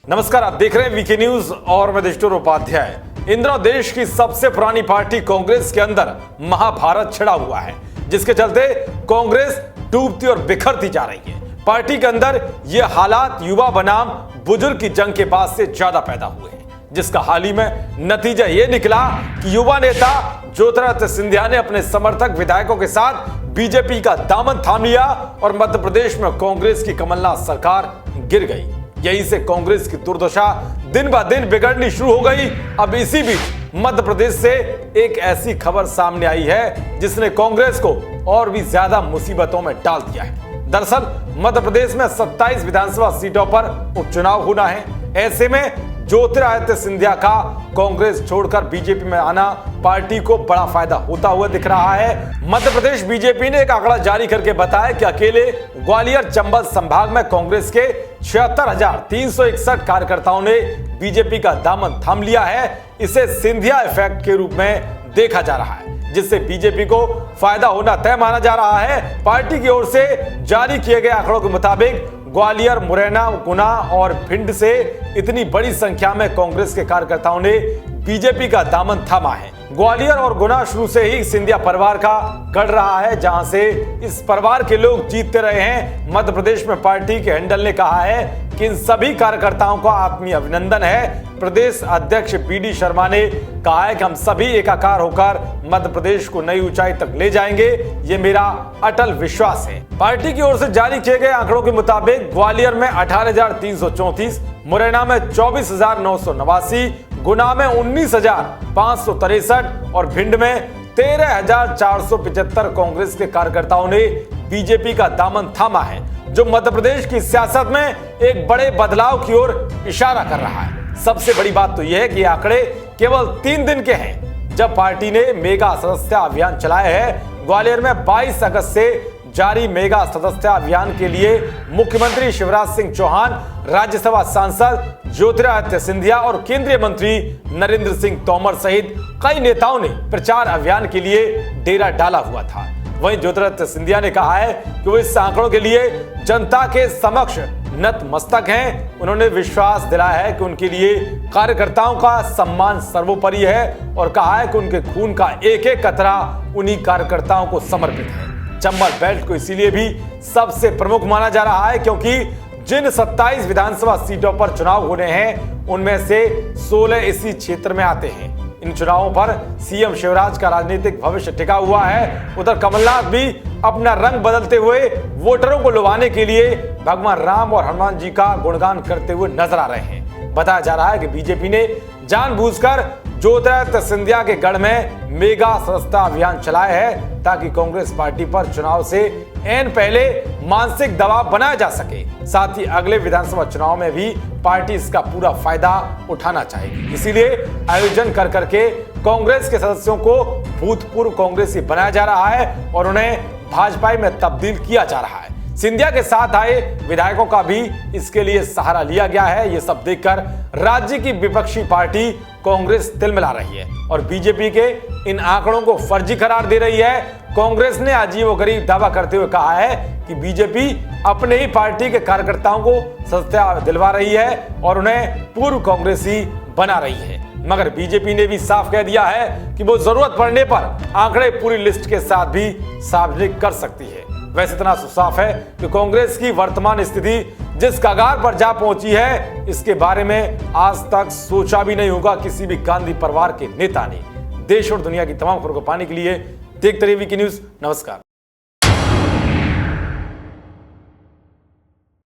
नमस्कार, आप देख रहे हैं वीके न्यूज और मैं देशटोर उपाध्याय। इन दिनों देश की सबसे पुरानी पार्टी कांग्रेस के अंदर महाभारत छिड़ा हुआ है, जिसके चलते कांग्रेस डूबती और बिखरती जा रही है। पार्टी के अंदर ये हालात युवा बनाम बुजुर्ग की जंग के बाद से ज्यादा पैदा हुए हैं, जिसका हाल ही में नतीजा ये निकला कि युवा नेता ज्योतिरादित्य सिंधिया ने अपने समर्थक विधायकों के साथ बीजेपी का दामन थाम लिया और मध्य प्रदेश में कांग्रेस की कमलनाथ सरकार गिर गई। यहीं से कांग्रेस की दुर्दशा दिन ब दिन बिगड़नी शुरू हो गई। अब इसी बीच मध्य प्रदेश से एक ऐसी खबर सामने आई है जिसने कांग्रेस को और भी ज्यादा मुसीबतों में डाल दिया है। दरअसल मध्य प्रदेश में 27 विधानसभा सीटों पर उपचुनाव होना है। ऐसे में ज्योतिरादित्य सिंधिया का कांग्रेस छोड़कर बीजेपी में आना पार्टी को बड़ा फायदा होता हुआ दिख रहा है। मध्य प्रदेश बीजेपी ने एक आंकड़ा जारी करके बताया कि अकेले ग्वालियर चंबल संभाग में कांग्रेस के 76,361 कार्यकर्ताओं ने बीजेपी का दामन थाम लिया है। इसे सिंधिया इफेक्ट के रूप में देखा जा रहा है, जिससे बीजेपी को फायदा होना तय माना जा रहा है। पार्टी की ओर से जारी किए गए आंकड़ों के मुताबिक ग्वालियर, मुरैना, गुना और भिंड से इतनी बड़ी संख्या में कांग्रेस के कार्यकर्ताओं ने बीजेपी का दामन थामा है। ग्वालियर और गुना शुरू से ही सिंधिया परिवार का गढ़ रहा है, जहां से इस परिवार के लोग जीतते रहे हैं। मध्य प्रदेश में पार्टी के हैंडल ने कहा है कि इन सभी कार्यकर्ताओं का आत्मीय अभिनंदन है। प्रदेश अध्यक्ष बीडी शर्मा ने कहा है कि हम सभी एकाकार होकर मध्य प्रदेश को नई ऊंचाई तक ले जाएंगे, ये मेरा अटल विश्वास है। पार्टी की ओर से जारी किए गए आंकड़ों के मुताबिक ग्वालियर में 18,334, मुरैना में 24,989, गुना में 19,563 और भिंड में 13,475 कांग्रेस के कार्यकर्ताओं ने बीजेपी का दामन थामा है, जो मध्य प्रदेश की सियासत में एक बड़े बदलाव की ओर इशारा कर रहा है। सबसे बड़ी बात तो यह है कि आंकड़े केवल 3 दिन के हैं, जब पार्टी ने मेगा सदस्यता अभियान चलाया है। ग्वालियर में 22 अगस्त से जारी मेगा सदस्यता अभियान के लिए मुख्यमंत्री शिवराज सिंह चौहान, राज्यसभा सांसद ज्योतिरादित्य सिंधिया और केंद्रीय मंत्री नरेंद्र सिंह तोमर सहित कई नेताओं ने प्रचार अभियान के लिए डेरा डाला हुआ था। वहीं ज्योतिरादित्य सिंधिया ने कहा है कि वो इस आंकड़ों के लिए जनता के समक्ष नतमस्तक हैं। उन्होंने विश्वास दिलाया है कि उनके लिए कार्यकर्ताओं का सम्मान सर्वोपरि है और कहा है कि उनके खून का एक एक कतरा उन्हीं कार्यकर्ताओं को समर्पित है। चंबल बेल्ट को इसीलिए भी सबसे प्रमुख माना जा रहा है क्योंकि जिन 27 विधानसभा सीटों पर चुनाव होने हैं, उनमें से 16 इसी क्षेत्र में आते हैं। इन चुनावों पर सीएम शिवराज का राजनीतिक भविष्य टिका हुआ है। उधर कमलनाथ भी अपना रंग बदलते हुए वोटरों को लुभाने के लिए भगवान राम और हनुमान जी का गुणगान करते हुए नजर आ रहे हैं। बताया जा रहा है कि बीजेपी ने जानबूझकर ज्योतिरादित्य सिंधिया के गढ़ में मेगा सदस्यता अभियान चलाया है, ताकि कांग्रेस पार्टी पर चुनाव से ऐन पहले मानसिक दबाव बनाया जा सके। साथ ही अगले विधानसभा चुनाव में भी पार्टी इसका पूरा फायदा उठाना चाहेगी। इसीलिए आयोजन कर करके कांग्रेस के सदस्यों को भूतपूर्व कांग्रेसी बनाया जा रहा है और उन्हें भाजपा में तब्दील किया जा रहा है। सिंधिया के साथ आए विधायकों का भी इसके लिए सहारा लिया गया है। ये सब देखकर राज्य की विपक्षी पार्टी कांग्रेस तिलमिला रही है और बीजेपी के इन आंकड़ों को फर्जी करार दे रही है। कांग्रेस ने अजीबोगरीब दावा करते हुए कहा है कि बीजेपी अपने ही पार्टी के कार्यकर्ताओं को सदस्यता दिलवा रही है और उन्हें पूर्व कांग्रेसी बना रही है। मगर बीजेपी ने भी साफ कह दिया है कि वो जरूरत पड़ने पर आंकड़े पूरी लिस्ट के साथ भी सार्वजनिक कर सकती है। वैसे इतना साफ है कि कांग्रेस की वर्तमान स्थिति जिस कगार पर जा पहुंची है, इसके बारे में आज तक सोचा भी नहीं होगा किसी भी गांधी परिवार के नेता ने। देश और दुनिया की तमाम खबरों को पाने के लिए देखते रहिए वीके न्यूज। नमस्कार।